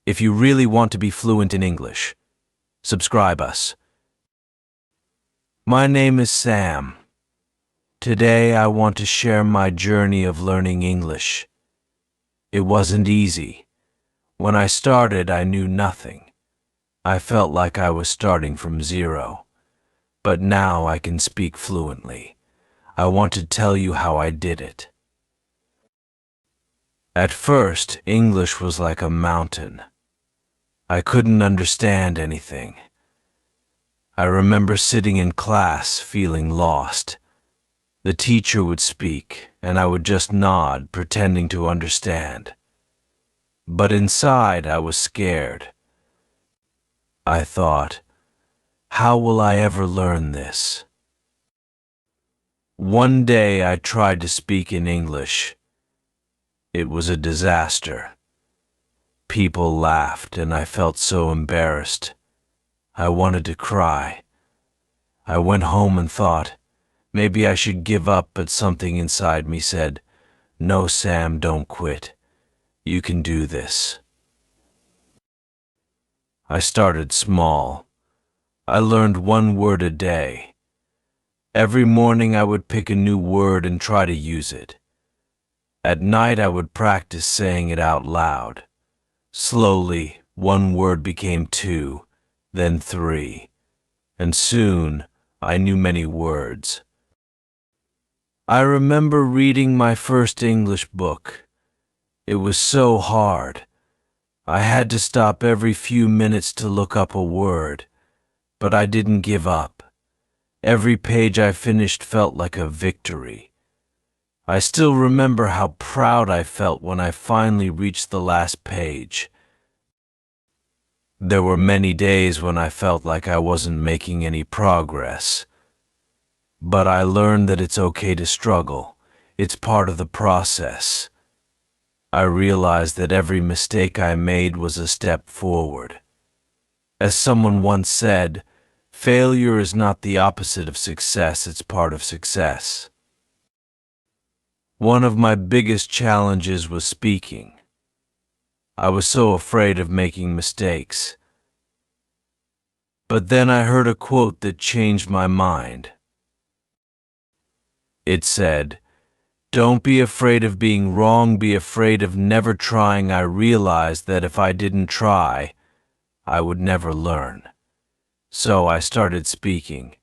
If you really want to be fluent in English, subscribe us. My name is Sam. Today I want to share my journey of learning English. It wasn't easy. When I started, I knew nothing. I felt like I was starting from zero. But now I can speak fluently. I want to tell you how I did it. At first, English was like a mountain. I couldn't understand anything. I remember sitting in class feeling lost. The teacher would speak, and I would just nod, pretending to understand. But inside, I was scared. I thought, how will I ever learn this? One day I tried to speak in English. It was a disaster. People laughed, and I felt so embarrassed. I wanted to cry. I went home and thought, maybe I should give up, but something inside me said, "No, Sam, don't quit. You can do this." I started small. I learned one word a day. Every morning I would pick a new word and try to use it. At night I would practice saying it out loud. Slowly, one word became two, then three, and soon I knew many words. I remember reading my first English book. It was so hard. I had to stop every few minutes to look up a word, but I didn't give up. Every page I finished felt like a victory. I still remember how proud I felt when I finally reached the last page. There were many days when I felt like I wasn't making any progress. But I learned that it's okay to struggle. It's part of the process. I realized that every mistake I made was a step forward. As someone once said, failure is not the opposite of success, it's part of success. One of my biggest challenges was speaking. I was so afraid of making mistakes. But then I heard a quote that changed my mind. It said, "Don't be afraid of being wrong, be afraid of never trying." I realized that if I didn't try, I would never learn. So I started speaking,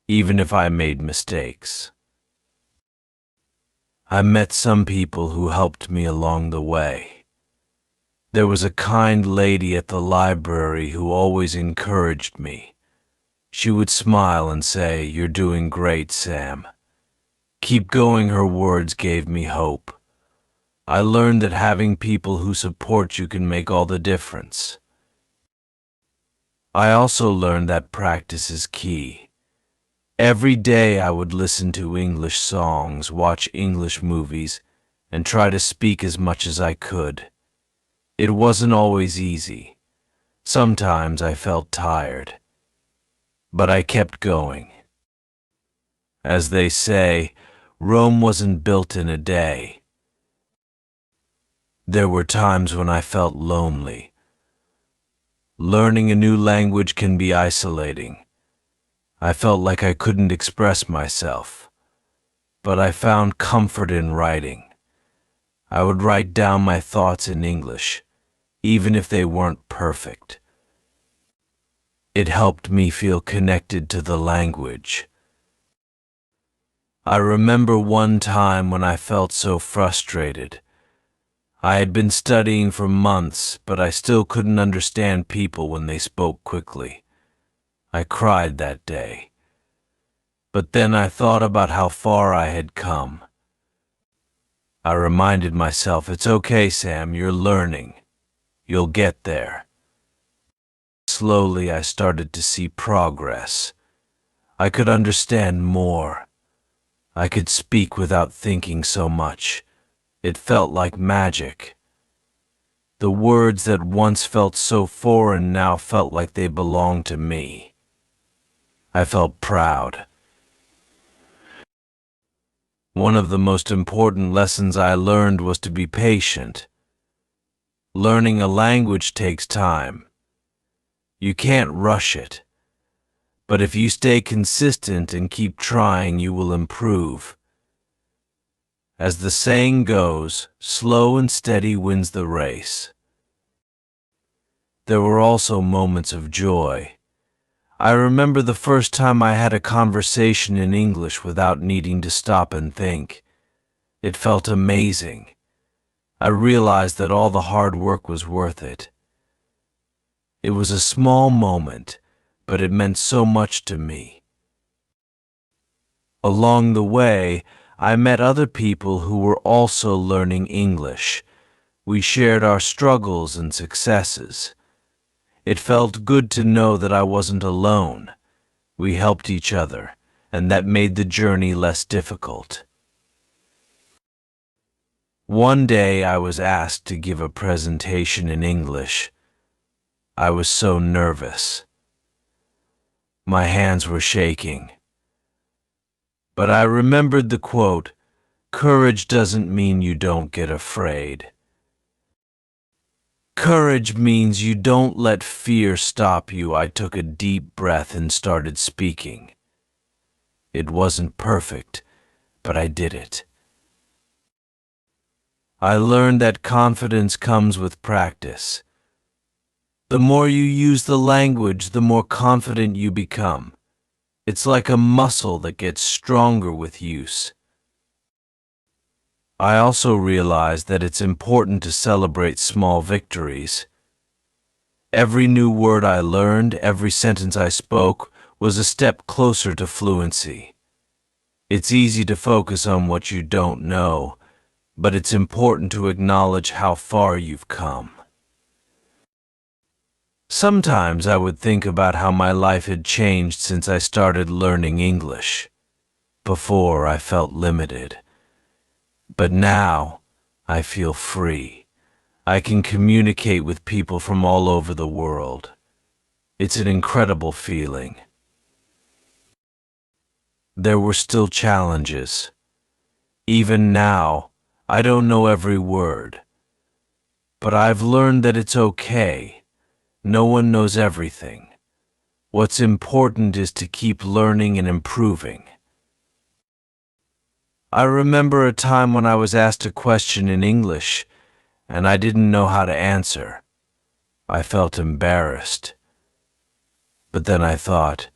even if I made mistakes. I met some people who helped me along the way. There was a kind lady at the library who always encouraged me. She would smile and say, "You're doing great, Sam." Keep going, her words gave me hope. I learned that having people who support you can make all the difference. I also learned that practice is key. Every day I would listen to English songs, watch English movies, and try to speak as much as I could. It wasn't always easy. Sometimes I felt tired. But I kept going. As they say, Rome wasn't built in a day. There were times when I felt lonely. Learning a new language can be isolating. I felt like I couldn't express myself, but I found comfort in writing. I would write down my thoughts in English, even if they weren't perfect. It helped me feel connected to the language. I remember one time when I felt so frustrated. I had been studying for months, but I still couldn't understand people when they spoke quickly. I cried that day. But then I thought about how far I had come. I reminded myself, it's okay, Sam, you're learning. You'll get there. Slowly I started to see progress. I could understand more. I could speak without thinking so much. It felt like magic. The words that once felt so foreign now felt like they belonged to me. I felt proud. One of the most important lessons I learned was to be patient. Learning a language takes time. You can't rush it. But if you stay consistent and keep trying, you will improve. As the saying goes, slow and steady wins the race. There were also moments of joy. I remember the first time I had a conversation in English without needing to stop and think. It felt amazing. I realized that all the hard work was worth it. It was a small moment, but it meant so much to me. Along the way, I met other people who were also learning English. We shared our struggles and successes. It felt good to know that I wasn't alone. We helped each other, and that made the journey less difficult. One day I was asked to give a presentation in English. I was so nervous. My hands were shaking. But I remembered the quote, "Courage doesn't mean you don't get afraid. Courage means you don't let fear stop you." I took a deep breath and started speaking. It wasn't perfect, but I did it. I learned that confidence comes with practice. The more you use the language, the more confident you become. It's like a muscle that gets stronger with use. I also realized that it's important to celebrate small victories. Every new word I learned, every sentence I spoke, was a step closer to fluency. It's easy to focus on what you don't know, but it's important to acknowledge how far you've come. Sometimes I would think about how my life had changed since I started learning English. Before, I felt limited. But now, I feel free. I can communicate with people from all over the world. It's an incredible feeling. There were still challenges. Even now, I don't know every word. But I've learned that it's okay. No one knows everything. What's important is to keep learning and improving. I remember a time when I was asked a question in English, and I didn't know how to answer. I felt embarrassed. But then I thought,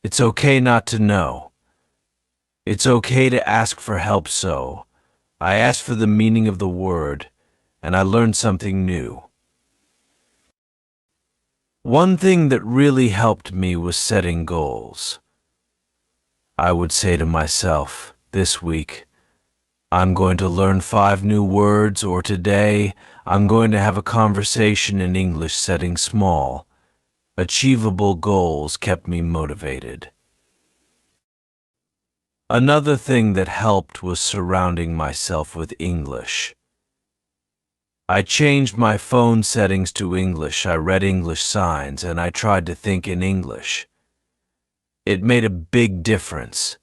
it's okay not to know. It's okay to ask for help, so I asked for the meaning of the word, and I learned something new. One thing that really helped me was setting goals. I would say to myself, this week, I'm going to learn 5 new words, or today, I'm going to have a conversation in English. Setting small, achievable goals kept me motivated. Another thing that helped was surrounding myself with English. I changed my phone settings to English. I read English signs, and I tried to think in English. It made a big difference.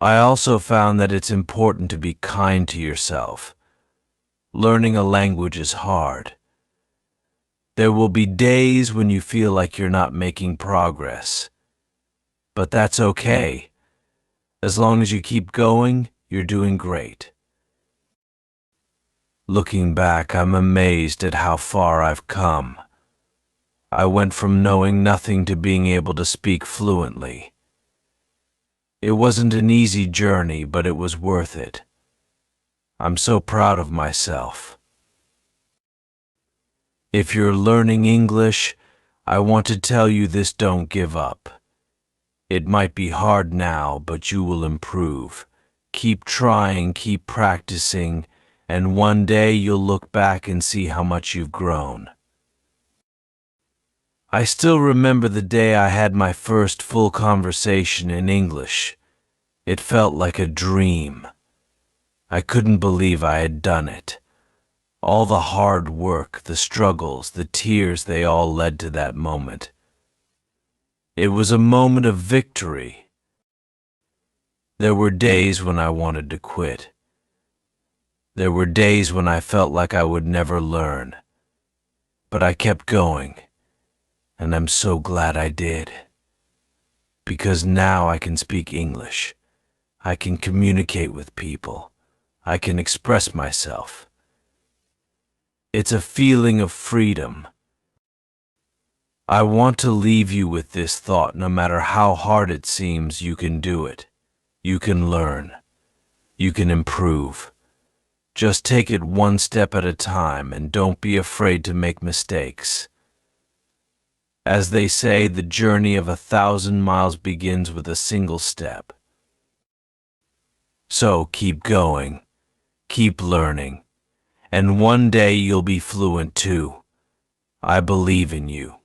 I also found that it's important to be kind to yourself. Learning a language is hard. There will be days when you feel like you're not making progress. But that's okay. As long as you keep going, you're doing great. Looking back, I'm amazed at how far I've come. I went from knowing nothing to being able to speak fluently. It wasn't an easy journey, but it was worth it. I'm so proud of myself. If you're learning English, I want to tell you this: don't give up. It might be hard now, but you will improve. Keep trying, keep practicing, and one day you'll look back and see how much you've grown. I still remember the day I had my first full conversation in English. It felt like a dream. I couldn't believe I had done it. All the hard work, the struggles, the tears, they all led to that moment. It was a moment of victory. There were days when I wanted to quit. There were days when I felt like I would never learn, but I kept going, and I'm so glad I did. Because now I can speak English. I can communicate with people. I can express myself. It's a feeling of freedom. I want to leave you with this thought: no matter how hard it seems, you can do it. You can learn. You can improve. Just take it one step at a time and don't be afraid to make mistakes. As they say, the journey of 1,000 miles begins with a single step. So keep going, keep learning, and one day you'll be fluent too. I believe in you.